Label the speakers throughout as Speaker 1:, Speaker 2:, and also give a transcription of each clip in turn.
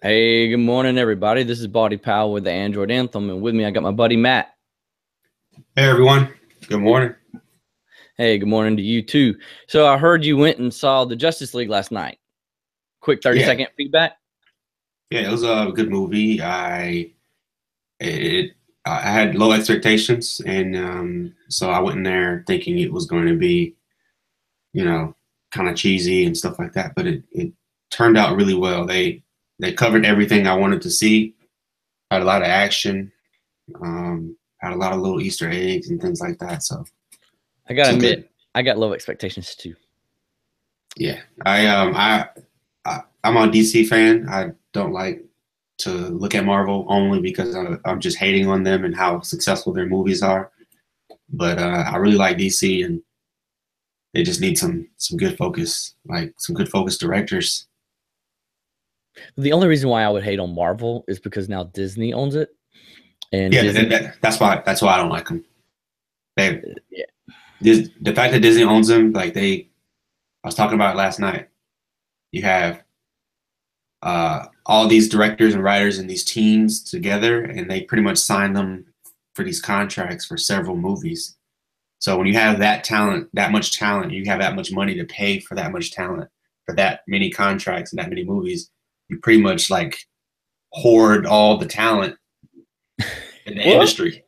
Speaker 1: Hey, good morning, everybody. This is Body Powell with the Android Anthem, and with me, I got my buddy Matt.
Speaker 2: Hey everyone, good morning.
Speaker 1: Hey, good morning to you too. So I heard you went and saw the Justice League last night. Quick 30
Speaker 2: Yeah,
Speaker 1: second feedback.
Speaker 2: yeah, it was a good movie. It I had low expectations, and so I went in there thinking it was going to be, you know, kind of cheesy and stuff like that. But it turned out really well. They covered everything I wanted to see. Had a lot of action. Had a lot of little Easter eggs and things like that. So
Speaker 1: I gotta
Speaker 2: so good.
Speaker 1: admit, I got low expectations too.
Speaker 2: Yeah, I'm a DC fan. I don't like to look at Marvel only because I'm just hating on them and how successful their movies are. But I really like DC, and they just need some good focus, like some good focus directors.
Speaker 1: The only reason why I would hate on Marvel is because now Disney owns it, and
Speaker 2: Yeah,
Speaker 1: Disney,
Speaker 2: that's why I don't like them. They
Speaker 1: yeah,
Speaker 2: the fact that Disney owns them, like I was talking about it last night. You have all these directors and writers and these teams together, and they pretty much sign them for these contracts for several movies. So when you have that talent, that much talent, you have that much money to pay for that much talent, for that many contracts and that many movies, you pretty much like hoard all the talent in the
Speaker 1: well,
Speaker 2: industry.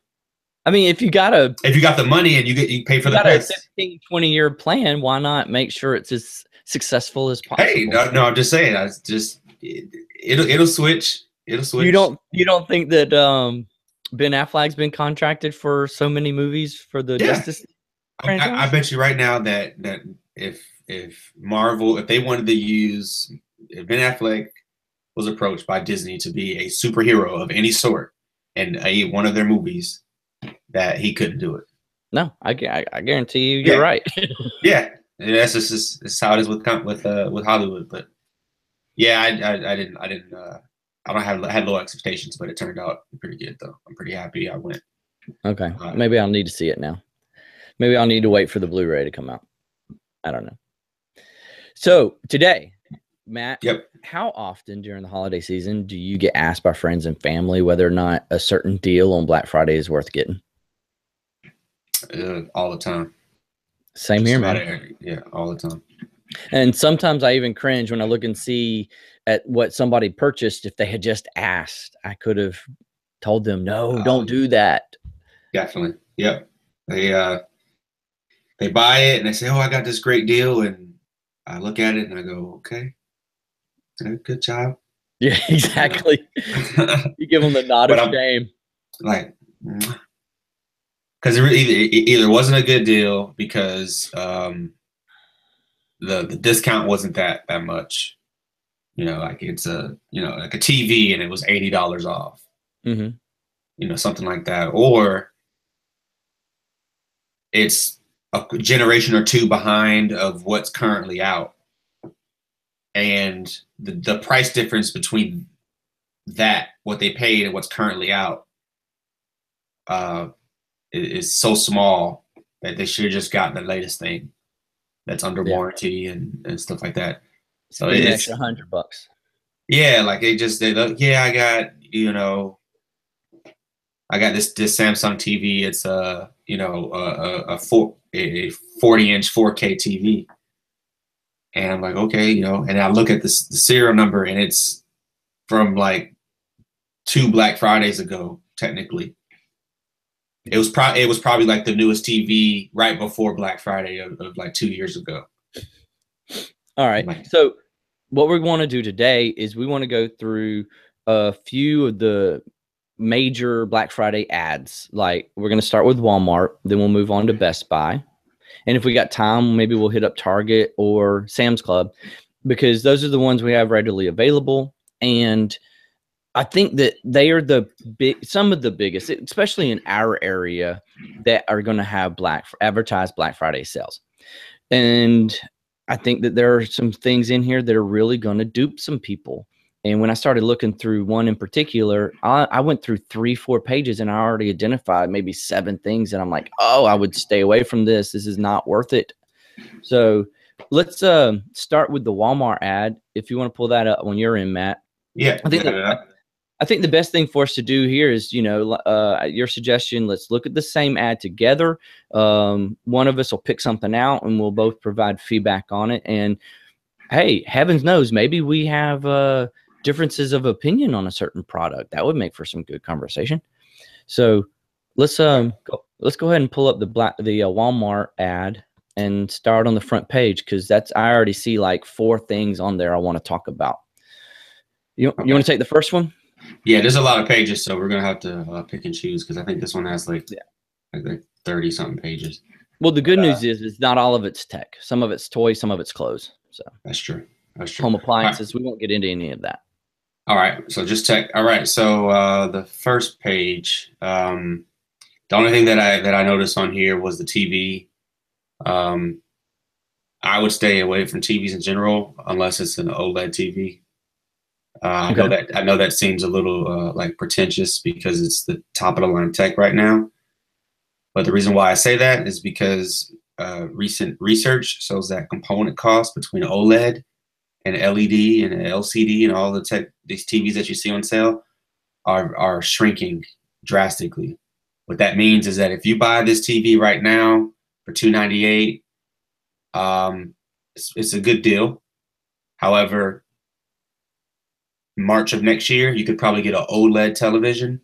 Speaker 1: I mean,
Speaker 2: If you got the money and you pay for
Speaker 1: you
Speaker 2: the
Speaker 1: got a
Speaker 2: best.
Speaker 1: 15-20 year plan, why not make sure it's as successful as
Speaker 2: Hey,
Speaker 1: possible?
Speaker 2: no, I'm just saying, that's just it'll switch. It'll
Speaker 1: You
Speaker 2: switch.
Speaker 1: don't think that Ben Affleck's been contracted for so many movies for the
Speaker 2: Yeah,
Speaker 1: Justice
Speaker 2: I
Speaker 1: franchise?
Speaker 2: bet you right now that if Marvel, if they wanted to use, if Ben Affleck was approached by Disney to be a superhero of any sort in one of their movies, that he couldn't do it.
Speaker 1: No, I guarantee you, you're
Speaker 2: Yeah,
Speaker 1: right.
Speaker 2: yeah, and that's how it is with Hollywood. But yeah, I didn't I don't have had low expectations, but it turned out pretty good though. I'm pretty happy I went.
Speaker 1: Okay,
Speaker 2: Uh,
Speaker 1: maybe I'll need to see it now. Maybe I'll need to wait for the Blu-ray to come out. I don't know. So today, Matt,
Speaker 2: yep,
Speaker 1: how often during the holiday season do you get asked by friends and family whether or not a certain deal on Black Friday is worth getting?
Speaker 2: all the time,
Speaker 1: Same
Speaker 2: just
Speaker 1: here,
Speaker 2: about
Speaker 1: man.
Speaker 2: it. Yeah, all the time.
Speaker 1: And sometimes I even cringe when I look and see at what somebody purchased. If they had just asked, I could have told them, no, don't
Speaker 2: Oh,
Speaker 1: do that.
Speaker 2: definitely. Yep. They buy it and they say, "Oh, I got this great deal," and I look at it and I go, "Okay, good job."
Speaker 1: Yeah,
Speaker 2: You know,
Speaker 1: exactly. You give them the nod
Speaker 2: but
Speaker 1: of
Speaker 2: I'm
Speaker 1: shame.
Speaker 2: like, because it either wasn't a good deal because the discount wasn't that much. Like it's a like a TV and it was $80 off.
Speaker 1: Hmm.
Speaker 2: Something like that, or it's a generation or two behind of what's currently out, and the price difference between that what they paid and what's currently out uh, is so small that they should have just gotten the latest thing that's under
Speaker 1: Yeah.
Speaker 2: warranty and stuff like that. So
Speaker 1: Spend an extra
Speaker 2: it's
Speaker 1: $100.
Speaker 2: yeah, like they look, yeah, I got this Samsung TV. It's a 40-inch 4K TV, and I'm like, okay, and I look at the serial number and it's from like two Black Fridays ago, technically. It was probably like the newest TV right before Black Friday of like 2 years ago.
Speaker 1: All
Speaker 2: I'm
Speaker 1: right.
Speaker 2: like,
Speaker 1: So what we want to do today is we want to go through a few of the major Black Friday ads. Like we're going to start with Walmart, then we'll move on to Best Buy. And if we got time, maybe we'll hit up Target or Sam's Club because those are the ones we have readily available. And I think that they are some of the biggest, especially in our area, that are going to have advertised Black Friday sales. And I think that there are some things in here that are really going to dupe some people. And when I started looking through one in particular, I went through 3-4 pages and I already identified maybe 7 things. And I'm like, oh, I would stay away from this. This is not worth it. So let's start with the Walmart ad. If you want to pull that up when you're in, Matt.
Speaker 2: Yeah,
Speaker 1: I think
Speaker 2: got
Speaker 1: that
Speaker 2: it up.
Speaker 1: I think the best thing for us to do here is, your suggestion. Let's look at the same ad together. One of us will pick something out, and we'll both provide feedback on it. And hey, heavens knows, maybe we have differences of opinion on a certain product. That would make for some good conversation. So let's go ahead and pull up the Walmart ad and start on the front page, because I already see like 4 things on there I want to talk about. You
Speaker 2: Okay.
Speaker 1: want to take the first one?
Speaker 2: Yeah, there's a lot of pages, so we're gonna have to pick and choose because I think this one has like 30 something pages.
Speaker 1: Well, the good news is not all of it's tech. Some of it's toys, some of it's clothes. So
Speaker 2: That's true. That's true.
Speaker 1: home
Speaker 2: All right.
Speaker 1: appliances. We won't get into any of that.
Speaker 2: All right. So just tech. All right. So the first page, the only thing that I noticed on here was the TV. Um, I would stay away from TVs in general unless it's an OLED TV.
Speaker 1: Okay.
Speaker 2: I know that seems a little like pretentious because it's the top of the line tech right now. But the reason why I say that is because recent research shows that component costs between OLED and LED and LCD and all these TVs that you see on sale are shrinking drastically. What that means is that if you buy this TV right now for $298, it's a good deal. However, March of next year, you could probably get an OLED television,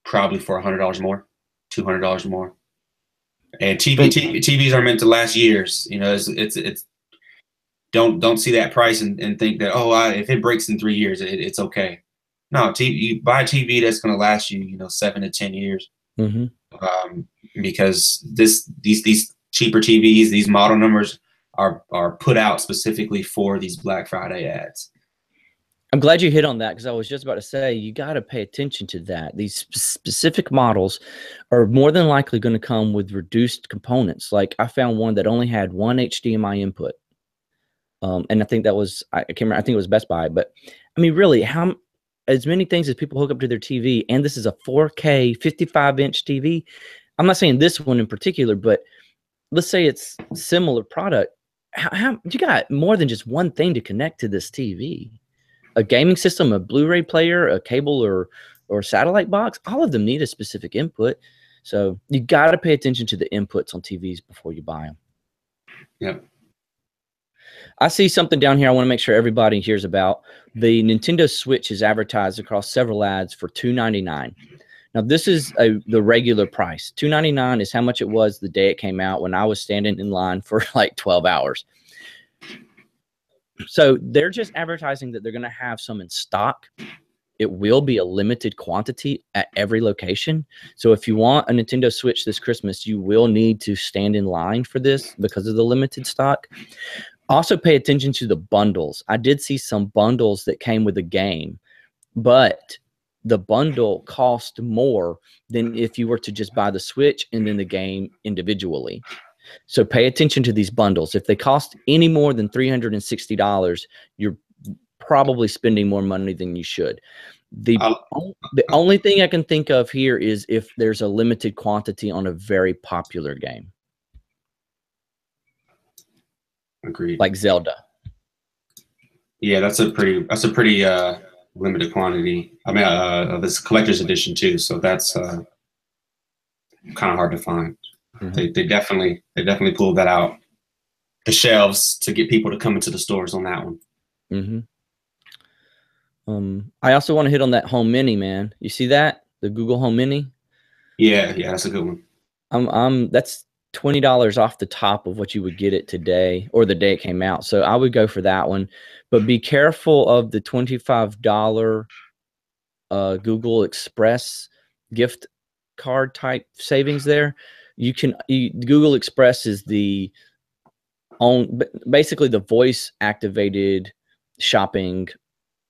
Speaker 2: probably for $100 more, $200 more. And TVs are meant to last years. You know, it's don't see that price and think that, if it breaks in 3 years, it's okay. No, you buy a TV that's going to last you, 7 to 10 years.
Speaker 1: Mm-hmm.
Speaker 2: Because these cheaper TVs, these model numbers are put out specifically for these Black Friday ads.
Speaker 1: I'm glad you hit on that, because I was just about to say you got to pay attention to that. These specific models are more than likely going to come with reduced components. Like I found one that only had one HDMI input. And I think that was, I can't remember, I think it was Best Buy. But I mean, really, as many things as people hook up to their TV, and this is a 4K 55-inch TV. I'm not saying this one in particular, but let's say it's similar product. How you got more than just one thing to connect to this TV? A gaming system, a Blu-ray player, a cable or satellite box, all of them need a specific input. So you got to pay attention to the inputs on TVs before you buy them.
Speaker 2: Yep.
Speaker 1: I see something down here I want to make sure everybody hears about. The Nintendo Switch is advertised across several ads for $299. Now, this is the regular price. $299 is how much it was the day it came out, when I was standing in line for like 12 hours. So they're just advertising that they're going to have some in stock. It will be a limited quantity at every location. So if you want a Nintendo Switch this Christmas, you will need to stand in line for this because of the limited stock. Also pay attention to the bundles. I did see some bundles that came with a game, but the bundle cost more than if you were to just buy the Switch and then the game individually. So pay attention to these bundles. If they cost any more than $360, you're probably spending more money than you should. The only thing I can think of here is if there's a limited quantity on a very popular game.
Speaker 2: Agreed.
Speaker 1: Like Zelda.
Speaker 2: Yeah, that's a pretty limited quantity. I mean, this collector's edition too, so that's kind of hard to find. Mm-hmm. They definitely pulled that out the shelves to get people to come into the stores on that one.
Speaker 1: Mm-hmm. I also want to hit on that Home Mini, man. You see that? The Google Home Mini?
Speaker 2: Yeah, that's a good one.
Speaker 1: That's $20 off the top of what you would get it today or the day it came out. So I would go for that one. But be careful of the $25 Google Express gift card type savings there. Google Express is basically the voice activated shopping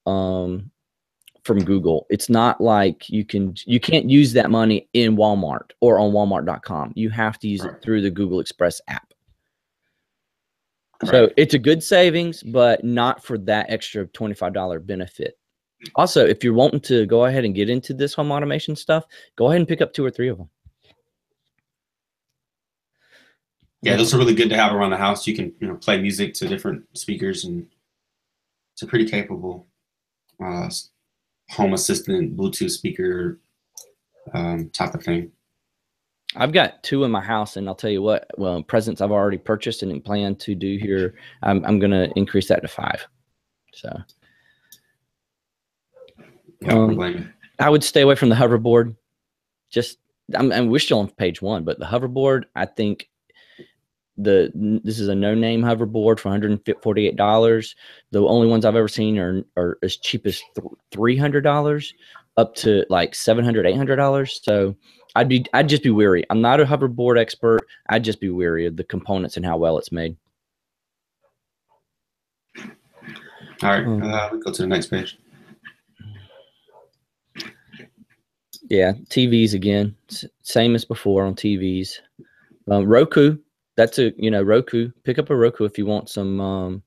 Speaker 1: from Google. It's not like you can't use that money in Walmart or on Walmart.com. You have to use it through the Google Express app. So it's a good savings, but not for that extra $25 benefit. Also, if you're wanting to go ahead and get into this home automation stuff, go ahead and pick up 2 or 3 of them.
Speaker 2: Yeah, those are really good to have around the house. You can play music to different speakers, and it's a pretty capable uh, home assistant Bluetooth speaker type of thing.
Speaker 1: I've got 2 in my house, and I'll tell you what. Well, presents I've already purchased and plan to do here. I'm going to increase that to 5. So,
Speaker 2: Yeah, I don't blame you.
Speaker 1: I would stay away from the hoverboard. Just, we're still on page 1, but the hoverboard, I think this is a no-name hoverboard for $148. The only ones I've ever seen are as cheap as $300 up to like $700, $800. So I'd just be weary. I'm not a hoverboard expert. I'd just be weary of the components and how well it's made.
Speaker 2: All right, we go to the next page.
Speaker 1: Yeah, TVs again, same as before on TVs. Roku, that's Roku. Pick up a Roku if you want some.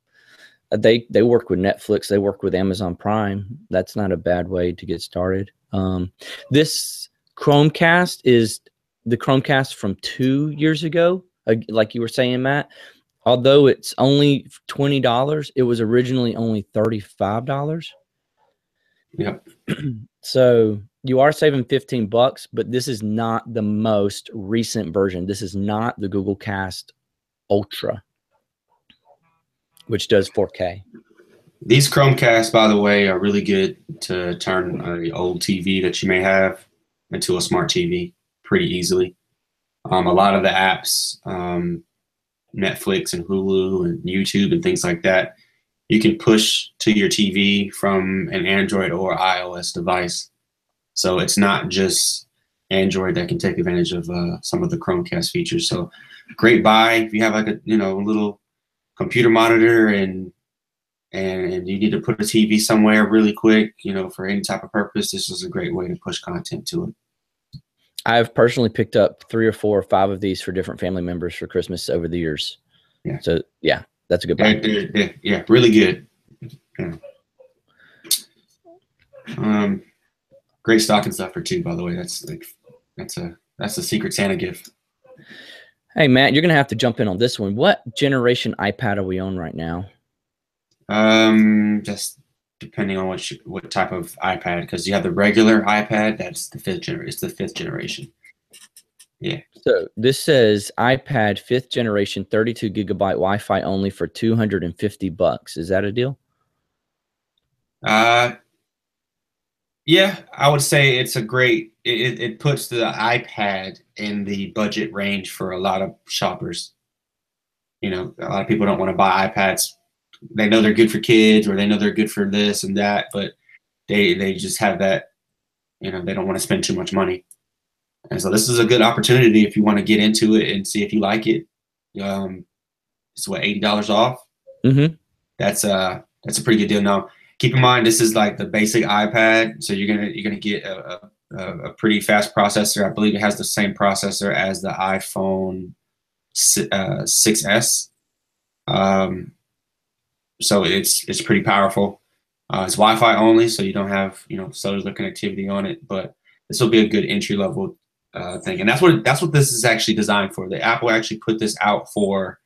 Speaker 1: They work with Netflix. They work with Amazon Prime. That's not a bad way to get started. This Chromecast is the Chromecast from 2 years ago, like you were saying, Matt. Although it's only $20, it was originally only $35.
Speaker 2: Yep.
Speaker 1: So you are saving $15, but this is not the most recent version. This is not the Google Cast Ultra, which does 4K.
Speaker 2: These Chromecasts, by the way, are really good to turn an old TV that you may have into a smart TV pretty easily. A lot of the apps, Netflix and Hulu and YouTube and things like that, you can push to your TV from an Android or iOS device. So it's not just Android that can take advantage of some of the Chromecast features. So great buy if you have like a little computer monitor and you need to put a TV somewhere really quick, for any type of purpose. This is a great way to push content to it.
Speaker 1: I've personally picked up 3 or 4 or 5 of these for different family members for Christmas over the years.
Speaker 2: Yeah.
Speaker 1: So yeah, that's a good buy.
Speaker 2: Yeah, really good. Yeah. Great stocking stuffer too, by the way. That's a Secret Santa gift.
Speaker 1: Hey Matt, you're gonna have to jump in on this one. What generation iPad are we on right now?
Speaker 2: Just depending on what type of iPad, because you have the regular iPad, that's the 5th generation. It's the 5th generation. Yeah.
Speaker 1: So this says iPad 5th generation, 32 gigabyte Wi-Fi only for $250. Is that a deal?
Speaker 2: Yeah, I would say it's a great. It puts the iPad in the budget range for a lot of shoppers. A lot of people don't want to buy iPads. They know they're good for kids, or they know they're good for this and that, but they just have that. They don't want to spend too much money, and so this is a good opportunity if you want to get into it and see if you like it. It's what, $80 off.
Speaker 1: Mm-hmm.
Speaker 2: That's a pretty good deal. Now, keep in mind this is like the basic iPad, so you're gonna get a pretty fast processor. I believe it has the same processor as the iPhone 6S. So it's pretty powerful. It's Wi-Fi only, so you don't have cellular connectivity on it. But this will be a good entry level thing, and that's what this is actually designed for. The Apple actually put this out for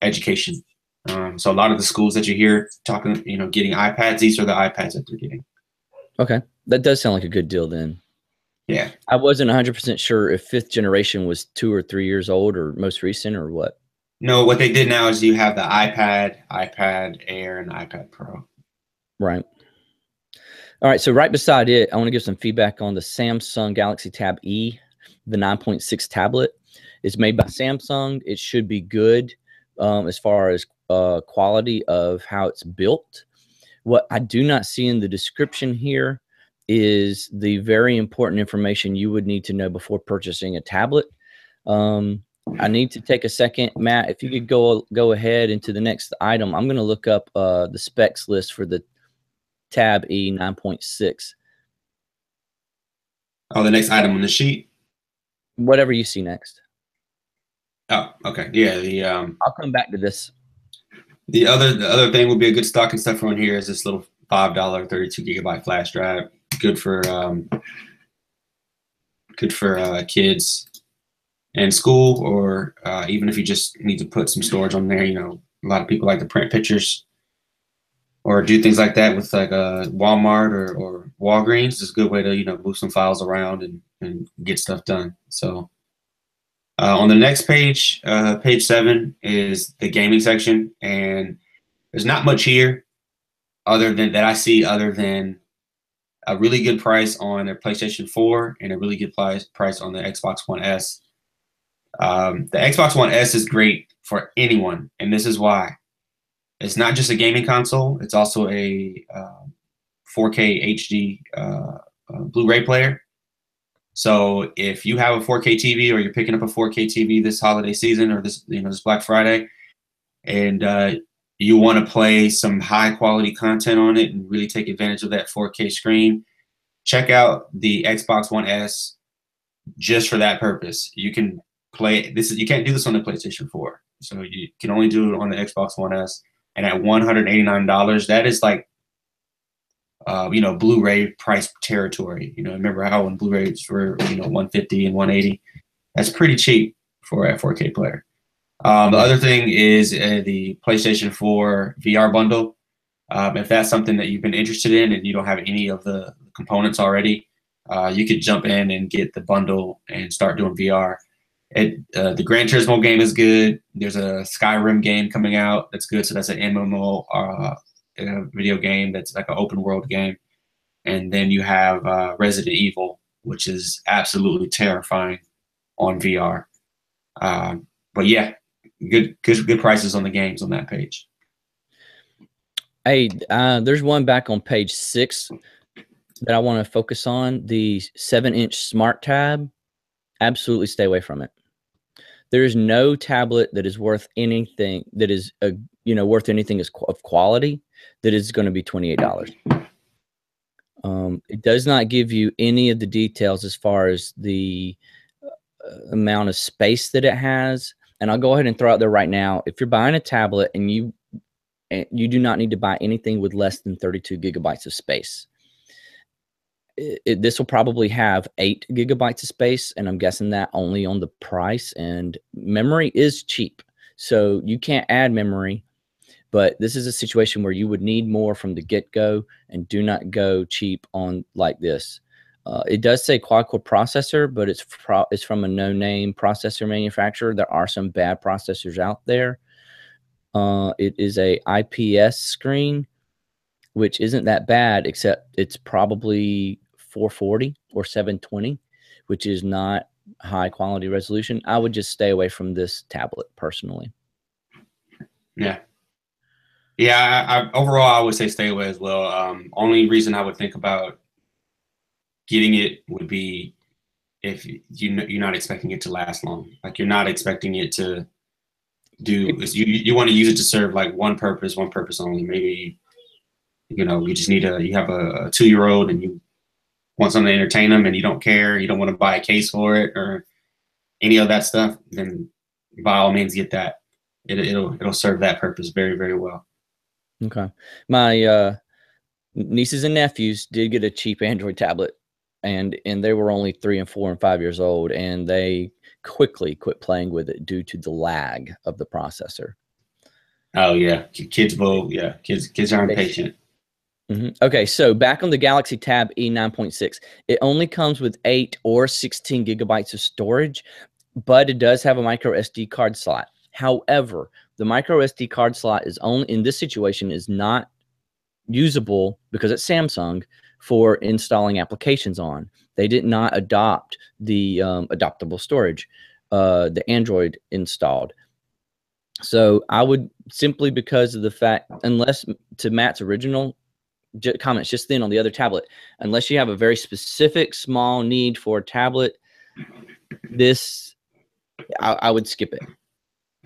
Speaker 2: education. So a lot of the schools that you hear talking, getting iPads, these are the iPads that they're getting.
Speaker 1: Okay, that does sound like a good deal then.
Speaker 2: Yeah,
Speaker 1: I wasn't 100% sure if 5th generation was 2 or 3 years old or most recent or what.
Speaker 2: No, what they did now is you have the iPad Air, and the iPad Pro.
Speaker 1: Right. All right. So right beside it, I want to give some feedback on the Samsung Galaxy Tab E, the 9.6 tablet. It's made by Samsung. It should be good as far as quality of how it's built. What I do not see in the description here is the very important information you would need to know before purchasing a tablet. I need to take a second, Matt. If you could go ahead into the next item, I'm going to look up the specs list for the Tab E 9.6.
Speaker 2: Oh, the next item on the sheet.
Speaker 1: Whatever you see next.
Speaker 2: Oh, okay. Yeah.
Speaker 1: I'll come back to this.
Speaker 2: The other thing would be a good stocking stuffer on here is this little $5 32 gigabyte flash drive. Good for kids in school, or even if you just need to put some storage on there. A lot of people like to print pictures. or do things like that with like a Walmart or Walgreens. It's a good way to, move some files around and get stuff done. So on the next page, page 7 is the gaming section, and there's not much here other than that I see other than a really good price on a PlayStation 4 and a really good price on the Xbox One S. The Xbox One S is great for anyone, and this is why. It's not just a gaming console; it's also a 4K HD Blu-ray player. So if you have a 4K TV, or you're picking up a 4K TV this holiday season, or this Black Friday, and you want to play some high quality content on it and really take advantage of that 4K screen, check out the Xbox One S just for that purpose. You can play this. You can't do this on the PlayStation 4, so you can only do it on the Xbox One S. And at $189, that is like, Blu-ray price territory. Remember how when Blu-rays were, 150 and 180? That's pretty cheap for a 4K player. The other thing is the PlayStation 4 VR bundle. If that's something that you've been interested in and you don't have any of the components already, you could jump in and get the bundle and start doing VR. The Gran Turismo game is good. There's a Skyrim game coming out that's good. So that's an MMO video game that's like an open world game. And then you have Resident Evil, which is absolutely terrifying on VR. But yeah, good prices on the games on that page.
Speaker 1: Hey, there's one back on page 6 that I want to focus on. The 7-inch smart tab. Absolutely stay away from it. There is no tablet that is worth anything that is worth anything of quality that is going to be $28. It does not give you any of the details as far as the amount of space that it has. And I'll go ahead and throw out there right now, if you're buying a tablet and you do not need to buy anything with less than 32 gigabytes of space. This will probably have 8 gigabytes of space, and I'm guessing that only on the price. And memory is cheap, so you can't add memory. But this is a situation where you would need more from the get-go, and do not go cheap on like this. It does say quad-core processor, but it's from a no-name processor manufacturer. There are some bad processors out there. It is a IPS screen, which isn't that bad, except it's probably 440 or 720, which is not high quality resolution. I would just stay away from this tablet personally.
Speaker 2: Yeah. Overall, I would say stay away as well. Only reason I would think about getting it would be if you're not expecting it to last long. Like, you're not expecting it to do. You want to use it to serve like one purpose only. Maybe you just need you have a 2-year-old and you want something to entertain them, and you don't care. You don't want to buy a case for it or any of that stuff. Then by all means, get that. It'll serve that purpose very, very well.
Speaker 1: Okay. My nieces and nephews did get a cheap Android tablet, and they were only 3 and 4 and 5 years old, and they quickly quit playing with it due to the lag of the processor.
Speaker 2: Oh yeah, kids are impatient.
Speaker 1: Okay, so back on the Galaxy Tab E9.6, it only comes with 8 or 16 gigabytes of storage, but it does have a micro SD card slot. However, the micro SD card slot is only in this situation is not usable because it's Samsung for installing applications on. They did not adopt the adoptable storage, the Android installed. So I would simply, because of the fact, unless to Matt's original comments just then on the other tablet, unless you have a very specific small need for a tablet, this I would skip it.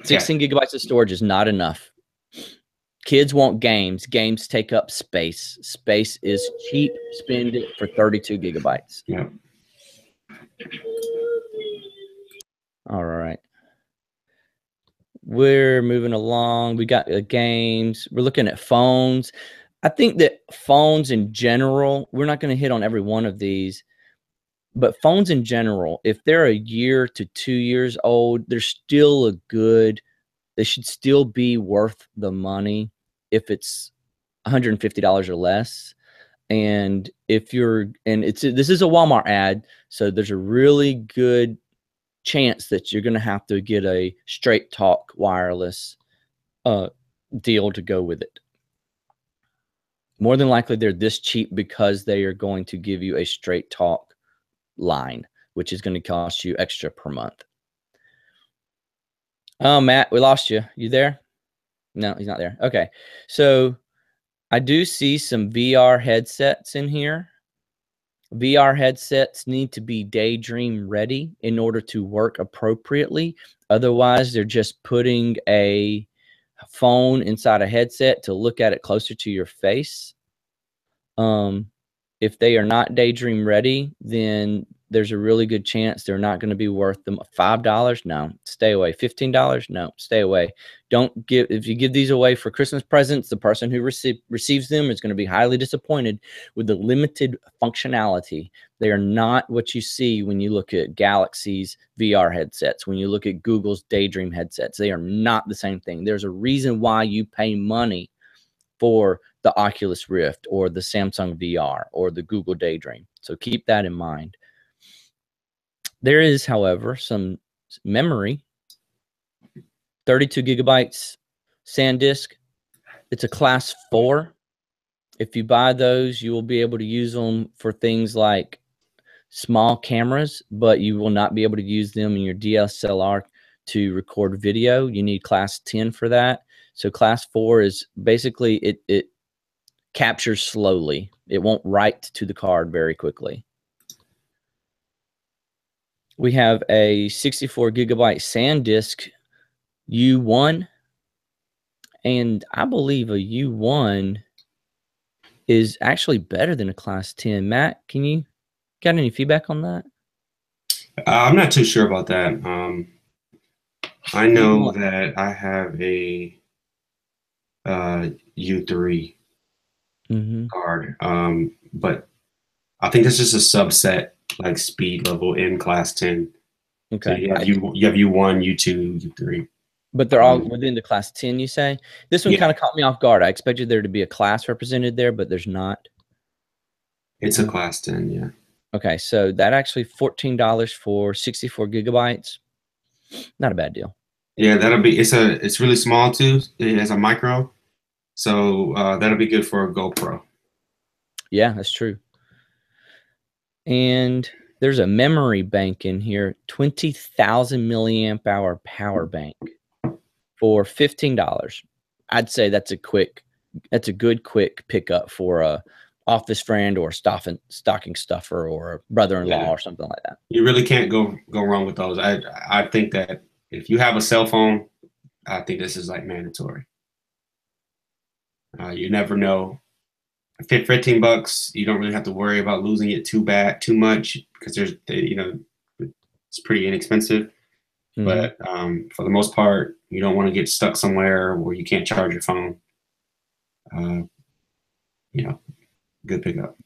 Speaker 1: 16 gigabytes of storage is not enough. Kids want games. Games take up space. Space is cheap. Spend it for 32 gigabytes.
Speaker 2: Yeah.
Speaker 1: All right. We're moving along. We got games. We're looking at phones. I think that phones in general, we're not going to hit on every one of these, but phones in general, if they're a year to 2 years old, they're still they should still be worth the money if it's $150 or less. And if you're, and this is a Walmart ad, so there's a really good chance that you're going to have to get a Straight Talk wireless deal to go with it. More than likely, they're this cheap because they are going to give you a Straight Talk line, which is going to cost you extra per month. Oh, Matt, we lost you. You there? No, he's not there. Okay. So I do see some VR headsets in here. VR headsets need to be Daydream ready in order to work appropriately. Otherwise, they're just putting a phone inside a headset to look at it closer to your face. If they are not Daydream ready, then there's a really good chance they're not going to be worth them. $5? No, stay away. $15? No, stay away. Don't give, if you give these away for Christmas presents, the person who receives them is going to be highly disappointed with the limited functionality. They are not what you see when you look at Galaxy's VR headsets, when you look at Google's Daydream headsets. They are not the same thing. There's a reason why you pay money for the Oculus Rift or the Samsung VR or the Google Daydream. So keep that in mind. There is, however, some memory, 32 gigabytes SanDisk. It's a class 4. If you buy those, you will be able to use them for things like small cameras, but you will not be able to use them in your DSLR to record video. You need class 10 for that. So class 4 is basically, it captures slowly. It won't write to the card very quickly. We have a 64 gigabyte SanDisk U1, and I believe a U1 is actually better than a class 10. Matt, can you got any feedback on that?
Speaker 2: I'm not too sure about that. I know that I have a U3 card, but I think that's just a subset, like speed level in class 10.
Speaker 1: Okay.
Speaker 2: So you have U1, U2, U3.
Speaker 1: But they're all within the class 10, you say? This one kind of caught me off guard. I expected there to be a class represented there, but there's not.
Speaker 2: It's a class 10, yeah.
Speaker 1: Okay, so that actually $14 for 64 gigabytes. Not a bad deal.
Speaker 2: Yeah, that'll be, it's really small too. It has a micro. So that'll be good for a GoPro.
Speaker 1: Yeah, that's true. And there's a memory bank in here, 20,000 milliamp hour power bank for $15. I'd say that's a good quick pickup for a office friend or stocking stuffer or a brother-in-law or something like that.
Speaker 2: You really can't go wrong with those. I think that if you have a cell phone, I think this is like mandatory. You never know. $15, you don't really have to worry about losing it too much because it's pretty inexpensive. But for the most part, you don't want to get stuck somewhere where you can't charge your phone. Good pickup.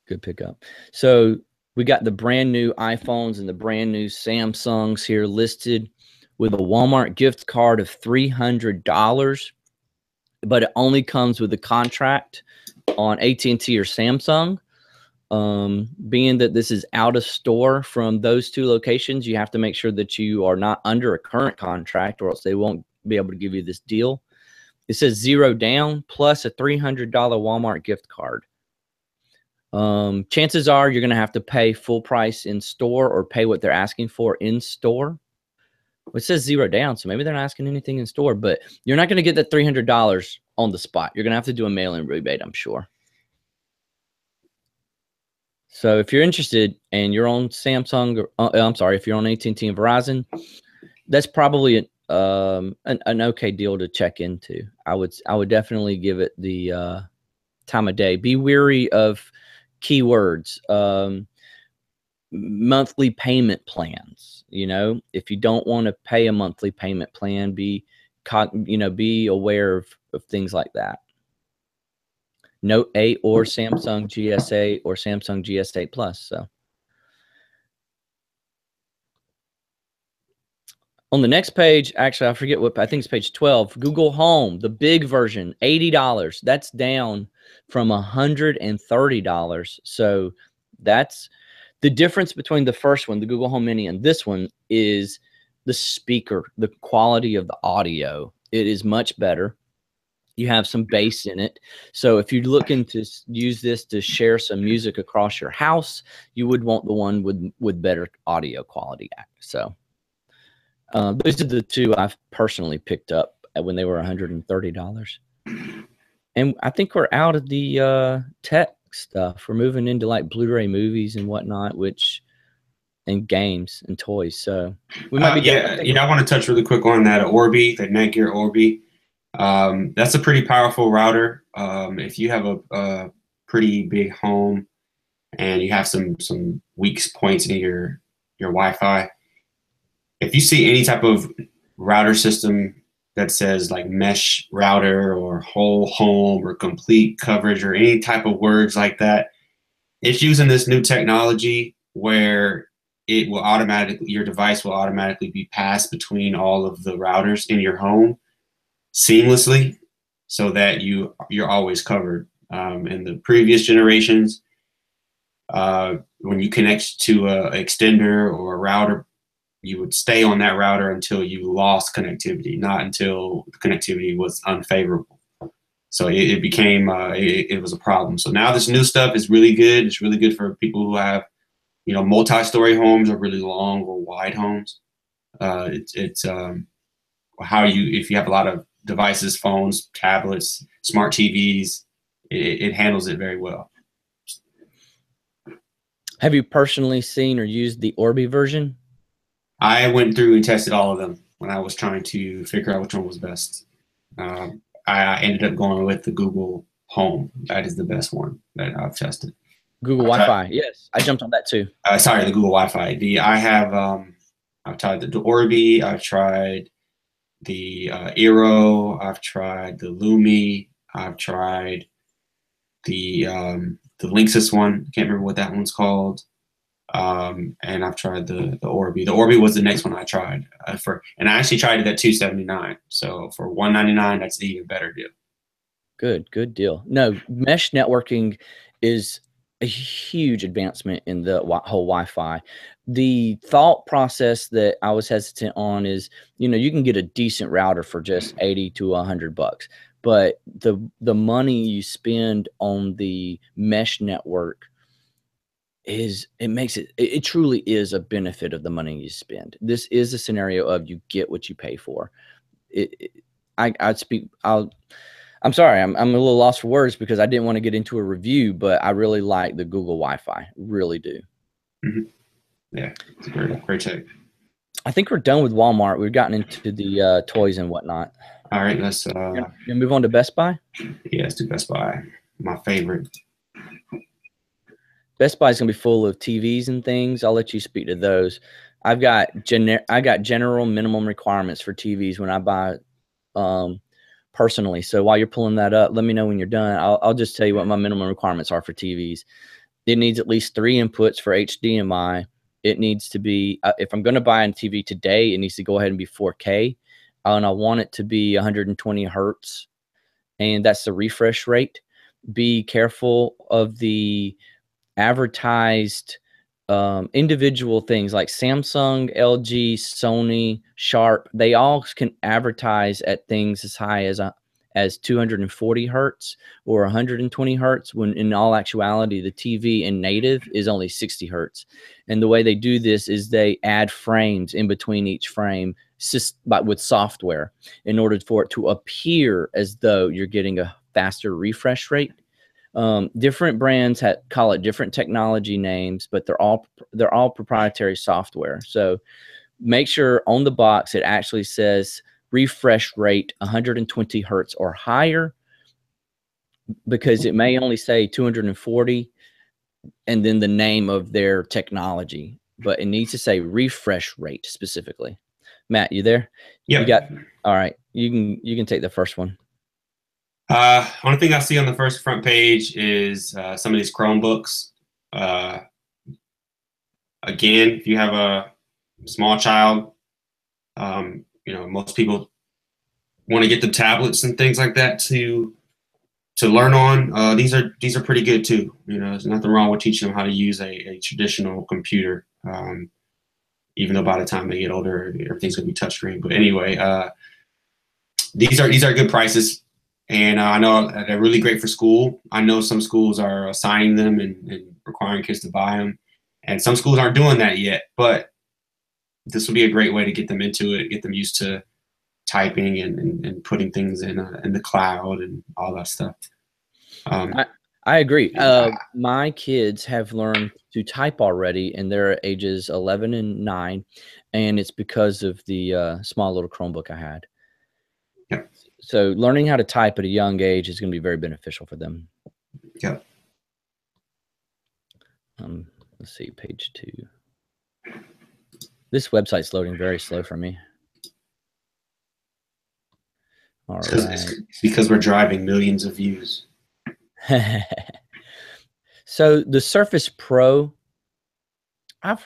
Speaker 1: Good pickup. So we got the brand new iPhones and the brand new Samsungs here listed with a Walmart gift card of $300, but it only comes with a contract on AT&T or Samsung. Being that this is out of store from those two locations, you have to make sure that you are not under a current contract or else they won't be able to give you this deal. It says 0 down plus a $300 Walmart gift card. Chances are you're going to have to pay full price in store or pay what they're asking for in store. It says 0 down, so maybe they're not asking anything in store, but you're not going to get that $300 on the spot. You're going to have to do a mail-in rebate, I'm sure. So if you're interested and you're on Samsung, if you're on AT&T and Verizon, that's probably an okay deal to check into. I would definitely give it the time of day. Be wary of keywords, monthly payment plans. If you don't want to pay a monthly payment plan, be aware of things like that. Note 8 or Samsung GS8 or Samsung GS8 Plus. So On the next page, actually, I forget what, I think it's page 12, Google Home, the big version, $80. That's down from $130. So that's the difference between the first one, the Google Home Mini, and this one is the speaker, the quality of the audio. It is much better. You have some bass in it. So if you're looking to use this to share some music across your house, you would want the one with better audio quality. So those are the two I've personally picked up when they were $130. And I think we're out of the tech stuff. We're moving into like Blu-ray movies and whatnot, and games and toys. So we might be
Speaker 2: yeah, I want to touch really quick on that Orbi, that Netgear Orbi. That's a pretty powerful router. If you have a pretty big home and you have some weak points in your Wi-Fi, if you see any type of router system that says like mesh router or whole home or complete coverage or any type of words like that, it's using this new technology where it will automatically, your device will automatically be passed between all of the routers in your home seamlessly, so that you're always covered. In the previous generations, when you connect to a extender or a router, you would stay on that router until you lost connectivity, not until the connectivity was unfavorable. So it became it was a problem. So now this new stuff is really good. It's really good for people who have, multi-story homes or really long or wide homes. It's how if you have a lot of devices, phones, tablets, smart TVs, it handles it very well.
Speaker 1: Have you personally seen or used the Orbi version?
Speaker 2: I went through and tested all of them when I was trying to figure out which one was best. I ended up going with the Google Home. That is the best one that I've tested.
Speaker 1: Google Wi-Fi. Yes, I jumped on that too.
Speaker 2: Sorry, the Google Wi-Fi. I've tried the Orbi. I've tried the Eero. I've tried the Lumi. I've tried the Linksys one. Can't remember what that one's called. And I've tried the Orbi. The Orbi was the next one I tried and I actually tried it at $279. So for $199, that's an even better deal.
Speaker 1: Good deal. No, mesh networking is a huge advancement in the whole Wi-Fi. The thought process that I was hesitant on is, you can get a decent router for just 80 to $100, but the money you spend on the mesh network it truly is a benefit of the money you spend. This is a scenario of you get what you pay for. I'm sorry, I'm a little lost for words because I didn't want to get into a review, but I really like the Google Wi-Fi, really do.
Speaker 2: Mm-hmm. Yeah, it's a great check.
Speaker 1: I think we're done with Walmart. We've gotten into the toys and whatnot.
Speaker 2: All right, let's
Speaker 1: you move on to Best Buy.
Speaker 2: Yeah, let's do Best Buy. My favorite.
Speaker 1: Best Buy is gonna be full of TVs and things. I'll let you speak to those. I got general minimum requirements for TVs when I buy personally. So while you're pulling that up, let me know when you're done. I'll just tell you what my minimum requirements are for TVs. It needs at least 3 inputs for HDMI. It needs to be, if I'm going to buy a TV today, it needs to go ahead and be 4K. And I want it to be 120 hertz. And that's the refresh rate. Be careful of the advertised individual things like Samsung, LG, Sony, Sharp. They all can advertise at things as high as 240 hertz or 120 hertz, when in all actuality the TV in native is only 60 hertz. And the way they do this is they add frames in between each frame with software in order for it to appear as though you're getting a faster refresh rate. Different brands call it different technology names, but they're all proprietary software. So make sure on the box it actually says refresh rate 120 hertz or higher, because it may only say 240 and then the name of their technology, but it needs to say refresh rate specifically. Matt, you there?
Speaker 2: Yeah.
Speaker 1: All right. You can take the first one.
Speaker 2: One thing I see on the front page is some of these Chromebooks. Again, if you have a small child, Most people want to get the tablets and things like that to learn on. These are pretty good too. There's nothing wrong with teaching them how to use a traditional computer. Even though by the time they get older, everything's gonna be touchscreen. But anyway, these are good prices, and I know they're really great for school. I know some schools are assigning them and requiring kids to buy them, and some schools aren't doing that yet. But this will be a great way to get them into it, get them used to typing and putting things in the cloud and all that stuff.
Speaker 1: I agree. My kids have learned to type already, and they're ages 11 and 9, and it's because of the small little Chromebook I had.
Speaker 2: Yep.
Speaker 1: So learning how to type at a young age is going to be very beneficial for them.
Speaker 2: Yep.
Speaker 1: Let's see, page 2. This website's loading very slow for me. All right.
Speaker 2: It's because we're driving millions of views.
Speaker 1: So the Surface Pro, I'm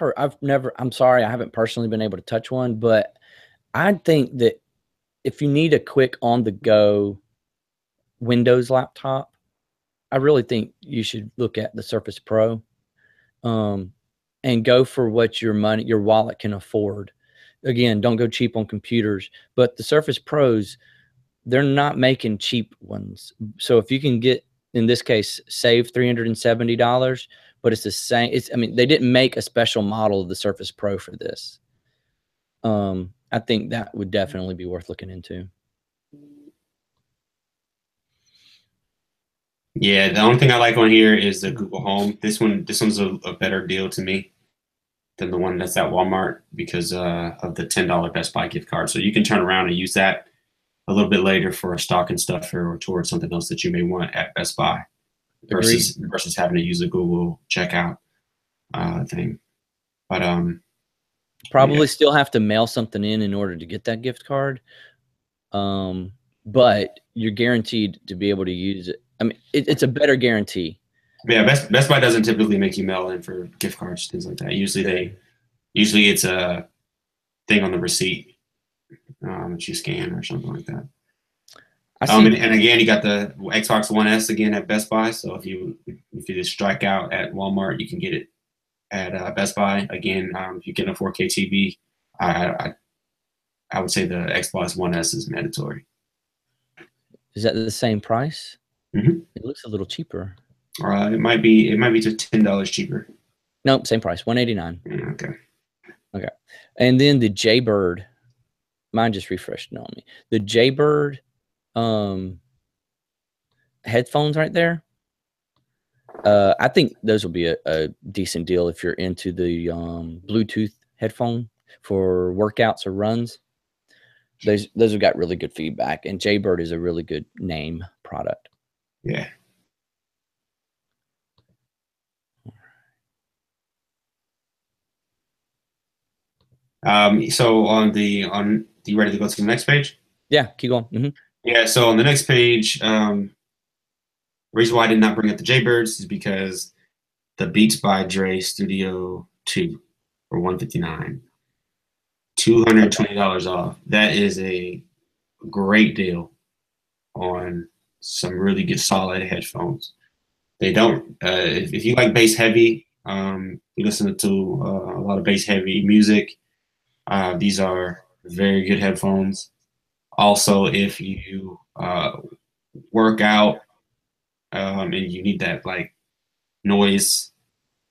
Speaker 1: sorry, I haven't personally been able to touch one, but I think that if you need a quick on-the-go Windows laptop, I really think you should look at the Surface Pro, and go for what your wallet can afford. Again, don't go cheap on computers, but the Surface Pros, they're not making cheap ones. So if you can get, in this case, save $370, but it's the same. They didn't make a special model of the Surface Pro for this. I think that would definitely be worth looking into.
Speaker 2: Yeah, the only thing I like on here is the Google Home. This one's a better deal to me than the one that's at Walmart because of the $10 Best Buy gift card. So you can turn around and use that a little bit later for a stocking stuffer or towards something else that you may want at Best Buy versus having to use a Google checkout thing. But
Speaker 1: probably still have to mail something in order to get that gift card. But you're guaranteed to be able to use it. It's a better guarantee.
Speaker 2: Yeah, Best Buy doesn't typically make you mail in for gift cards, things like that. Usually it's a thing on the receipt that you scan or something like that. And again, you got the Xbox One S again at Best Buy. So if you just strike out at Walmart, you can get it at Best Buy. Again, if you get a 4K TV, I would say the Xbox One S is mandatory.
Speaker 1: Is that the same price?
Speaker 2: Mm-hmm.
Speaker 1: It looks a little cheaper.
Speaker 2: It might be just $10 cheaper.
Speaker 1: Nope, same price, $189.
Speaker 2: Okay.
Speaker 1: And then the Jaybird, mine just refreshed on me. The Jaybird headphones right there. I think those will be a decent deal if you're into the Bluetooth headphone for workouts or runs. Those have got really good feedback, and Jaybird is a really good name product.
Speaker 2: Yeah. So you ready to go to the next page?
Speaker 1: Yeah, keep going. Mm-hmm.
Speaker 2: Yeah, so on the next page, reason why I did not bring up the Jaybirds is because the Beats by Dre Studio 2 for $159, $220 off. That is a great deal on some really good solid headphones. They don't if you like bass heavy, you listen to a lot of bass heavy music, these are very good headphones. Also, if you work out and you need that like noise,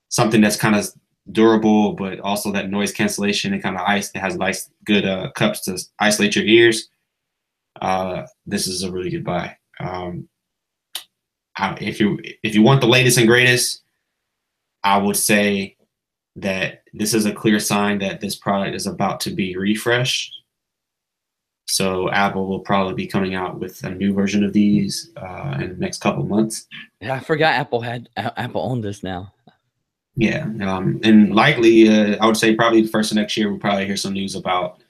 Speaker 2: something that's kind of durable, but also that noise cancellation and kind of it has nice good cups to isolate your ears. This is a really good buy. If you want the latest and greatest, I would say that this is a clear sign that this product is about to be refreshed. So Apple will probably be coming out with a new version of these in the next couple of months.
Speaker 1: Yeah, I forgot Apple owned this now.
Speaker 2: Yeah, and likely, I would say probably the first of next year, we'll probably hear some news about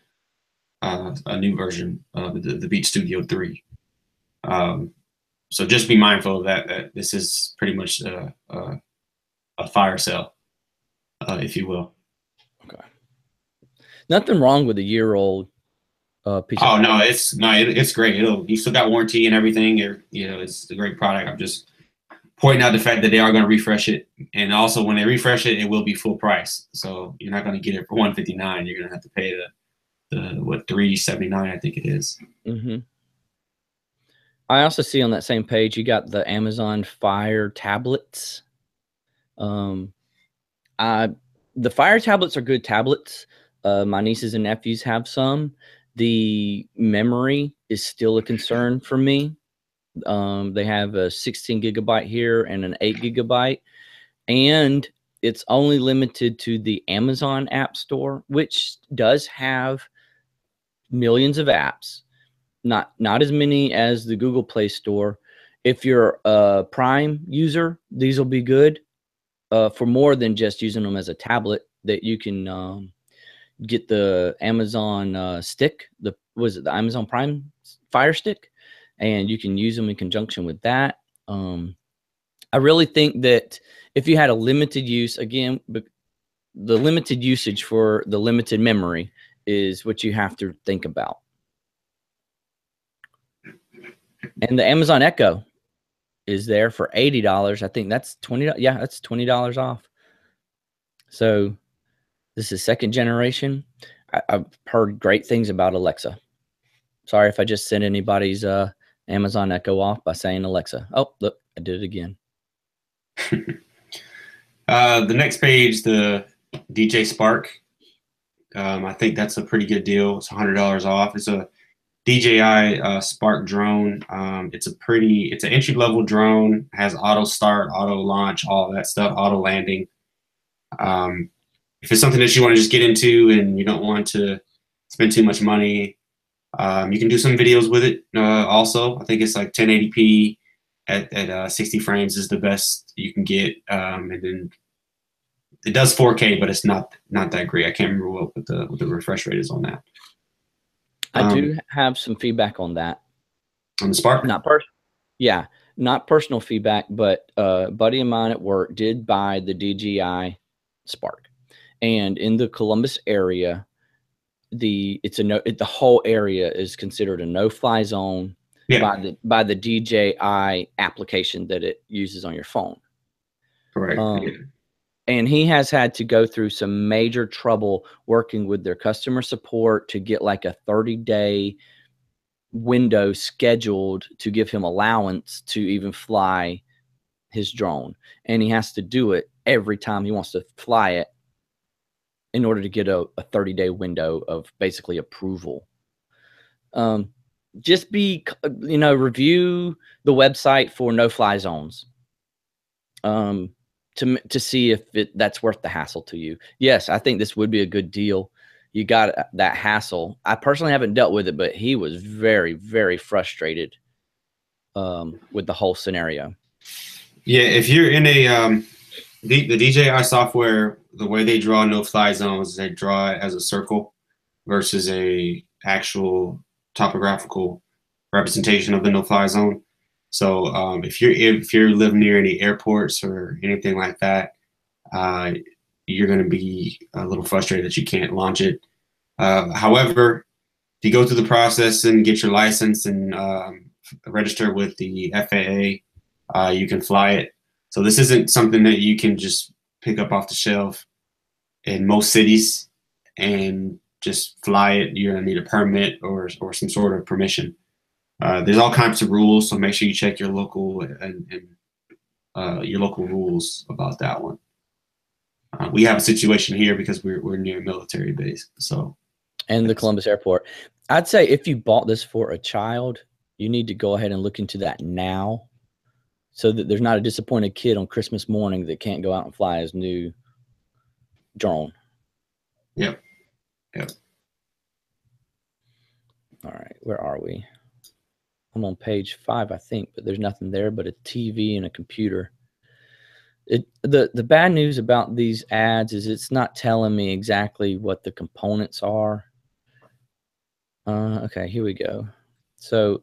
Speaker 2: a new version of the Beat Studio 3. So just be mindful of that this is pretty much a fire sale, if you will.
Speaker 1: Okay. Nothing wrong with a year-old piece of
Speaker 2: Oh no,
Speaker 1: hardware.
Speaker 2: it's great. You still got warranty and everything. It's a great product. I'm just pointing out the fact that they are going to refresh it, and also when they refresh it, it will be full price. So you're not going to get it for 159. You're going to have to pay the what 379 I think it is.
Speaker 1: Mm-hmm. I also see on that same page you got the Amazon Fire tablets. Um, I the Fire tablets are good tablets. My nieces and nephews have some. The memory is still a concern for me. They have a 16 gigabyte here and an 8 gigabyte, and it's only limited to the Amazon App Store, which does have millions of apps. Not as many as the Google Play Store. If you're a Prime user, these will be good for more than just using them as a tablet. That you can get the Amazon stick. The Amazon Prime Fire Stick, and you can use them in conjunction with that. I really think that if you had a limited use, again, the limited usage for the limited memory is what you have to think about. And the Amazon Echo is there for $80. I think that's $20. Yeah, that's $20 off. So this is second generation. I've heard great things about Alexa. Sorry if I just sent anybody's Amazon Echo off by saying Alexa. Oh, look, I did it again.
Speaker 2: The next page, the DJ Spark. I think that's a pretty good deal. It's $100 off. It's a DJI Spark drone. It's an entry level drone. Has auto start, auto launch, all that stuff, auto landing. If it's something that you want to just get into and you don't want to spend too much money, you can do some videos with it. Also, I think it's like 1080p at 60 frames is the best you can get, and then it does 4K, but it's not that great. I can't remember what the refresh rate is on that.
Speaker 1: I do have some feedback on that.
Speaker 2: On the Spark?
Speaker 1: Yeah, not personal feedback, but a buddy of mine at work did buy the DJI Spark, and in the Columbus area, the whole area is considered a no-fly zone by the DJI application that it uses on your phone.
Speaker 2: Correct.
Speaker 1: And he has had to go through some major trouble working with their customer support to get like a 30-day window scheduled to give him allowance to even fly his drone. And he has to do it every time he wants to fly it in order to get a 30-day window of basically approval. Just review the website for no-fly zones. To see if that's worth the hassle to you. Yes, I think this would be a good deal. You got that hassle. I personally haven't dealt with it, but he was very, very frustrated with the whole scenario.
Speaker 2: Yeah, if you're in the DJI software, the way they draw no-fly zones, they draw it as a circle versus a actual topographical representation of the no-fly zone. So if you live near any airports or anything like that, you're going to be a little frustrated that you can't launch it. However, if you go through the process and get your license and register with the FAA, you can fly it. So this isn't something that you can just pick up off the shelf in most cities and just fly it. You're going to need a permit or some sort of permission. There's all kinds of rules, so make sure you check your local and your local rules about that one. We have a situation here because we're near a military base, so
Speaker 1: and the Columbus airport. I'd say if you bought this for a child, you need to go ahead and look into that now, so that there's not a disappointed kid on Christmas morning that can't go out and fly his new drone.
Speaker 2: Yep.
Speaker 1: All right, where are we? I'm on page 5, I think, but there's nothing there but a TV and a computer. The bad news about these ads is it's not telling me exactly what the components are. Okay, here we go. So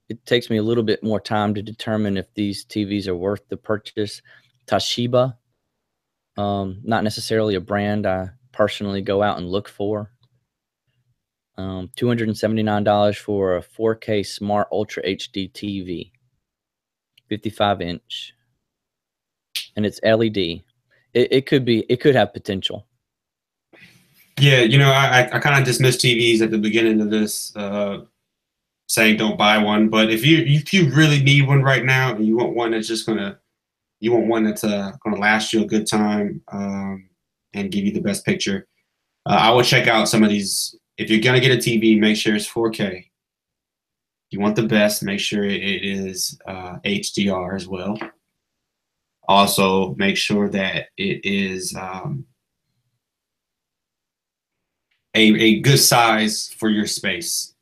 Speaker 1: it takes me a little bit more time to determine if these TVs are worth the purchase. Toshiba, not necessarily a brand I personally go out and look for. $279 for a 4K Smart Ultra HD TV, 55-inch, and it's LED. It could have potential.
Speaker 2: Yeah, I kind of dismissed TVs at the beginning of this, saying don't buy one. But if you really need one right now, and you want one that's gonna last you a good time, and give you the best picture, I would check out some of these. If you're gonna get a TV, make sure it's 4K. You want the best, make sure it is HDR as well. Also, make sure that it is a good size for your space.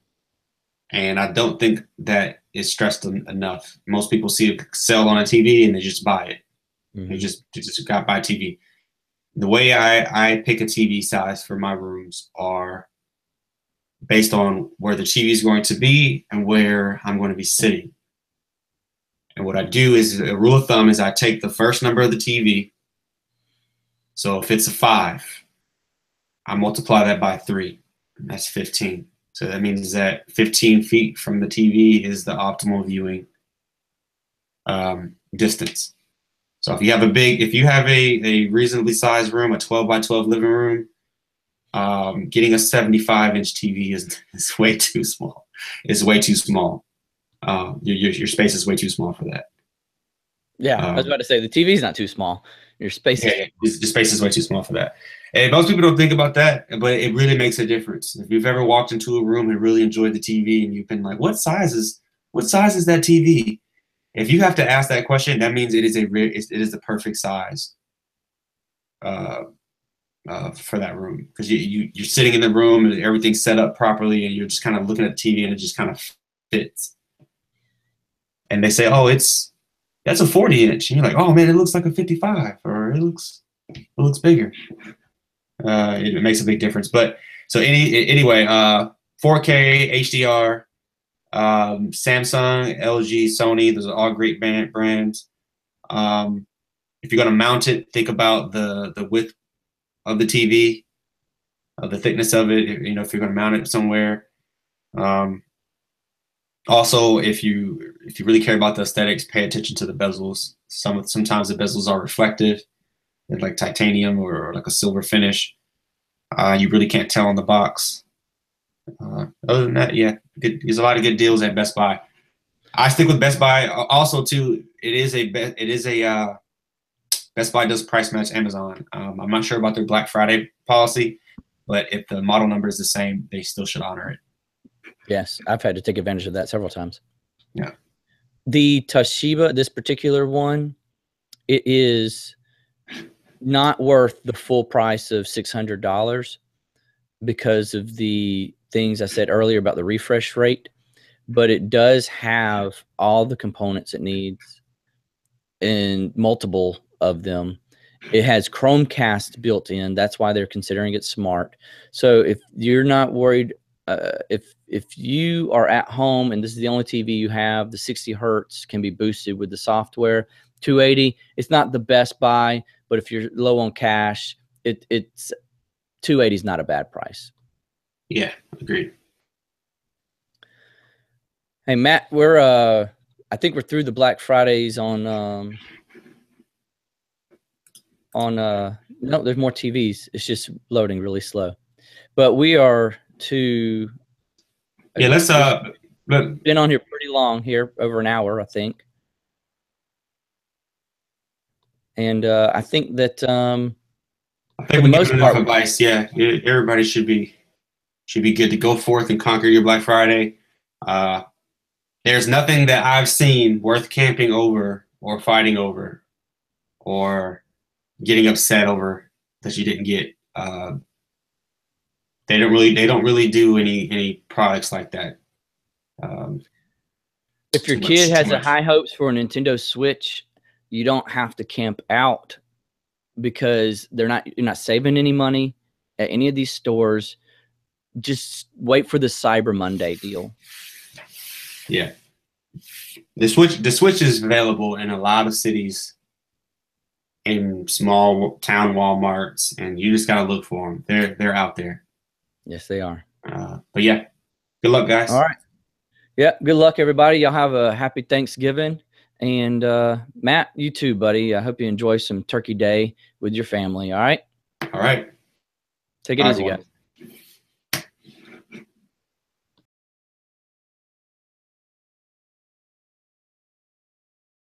Speaker 2: And I don't think that is stressed enough. Most people see a sell on a TV and they just buy it.
Speaker 1: Mm-hmm.
Speaker 2: They just got buy a TV. The way I pick a TV size for my rooms are based on where the TV is going to be and where I'm going to be sitting. And what I do is, a rule of thumb is, I take the first number of the TV. So if it's a 5, I multiply that by 3. And that's 15. So that means that 15 feet from the TV is the optimal viewing distance. So if you have a reasonably sized room, a 12 by 12 living room, getting a 75-inch TV is way too small. It's way too small. Your space is way too small for that.
Speaker 1: Yeah, I was about to say the TV's not too small. Your space
Speaker 2: your space is way too small for that. And most people don't think about that, but it really makes a difference. If you've ever walked into a room and really enjoyed the TV, and you've been like, what size is that TV? If you have to ask that question, that means it is the perfect size for that room, because you're sitting in the room and everything's set up properly, and you're just kind of looking at the TV and it just kind of fits. And they say, oh, that's a 40-inch, and you're like, oh man, it looks like a 55, or it looks bigger. It makes a big difference. But so anyway, 4K HDR, Samsung, LG, Sony, those are all great brands. If you're gonna mount it, think about the width of the TV, the thickness of it. If you're gonna mount it somewhere. Also, if you really care about the aesthetics, pay attention to the bezels. Sometimes the bezels are reflective, like titanium or like a silver finish. You really can't tell on the box. Other than that, yeah, there's a lot of good deals at Best Buy. I stick with Best Buy. Also, too, Best Buy does price match Amazon. I'm not sure about their Black Friday policy, but if the model number is the same, they still should honor it.
Speaker 1: Yes, I've had to take advantage of that several times.
Speaker 2: Yeah.
Speaker 1: The Toshiba, this particular one, it is not worth the full price of $600 because of the things I said earlier about the refresh rate, but it does have all the components it needs and multiple of them. It has Chromecast built in. That's why they're considering it smart. So if you're not worried, if you are at home and this is the only TV you have, the 60 hertz can be boosted with the software. 280, it's not the best buy, but if you're low on cash, it's 280 is not a bad price.
Speaker 2: Yeah, agreed.
Speaker 1: Hey Matt, I think we're through the Black Fridays on no, there's more TVs. It's just loading really slow. But we are to
Speaker 2: let's
Speaker 1: been on here pretty long here, over an hour, I think. And I think that
Speaker 2: I think we give enough advice. Yeah, everybody should be good to go forth and conquer your Black Friday. There's nothing that I've seen worth camping over or fighting over or getting upset over that you didn't get. They don't really do any products like that.
Speaker 1: If your kid has high hopes for a Nintendo Switch, you don't have to camp out because you're not saving any money at any of these stores. Just wait for the Cyber Monday deal.
Speaker 2: Yeah. The Switch is available in a lot of cities, in small town Walmarts, and you just gotta look for them. They're out there.
Speaker 1: Yes, they are.
Speaker 2: But yeah, good luck,
Speaker 1: All
Speaker 2: guys.
Speaker 1: right. Yeah. Good luck, everybody. Y'all have a happy Thanksgiving. And Matt, you too, buddy. I hope you enjoy some Turkey Day with your family. All right.
Speaker 2: All right.
Speaker 1: Take it
Speaker 2: Bye,
Speaker 1: easy,
Speaker 2: everyone.
Speaker 1: guys.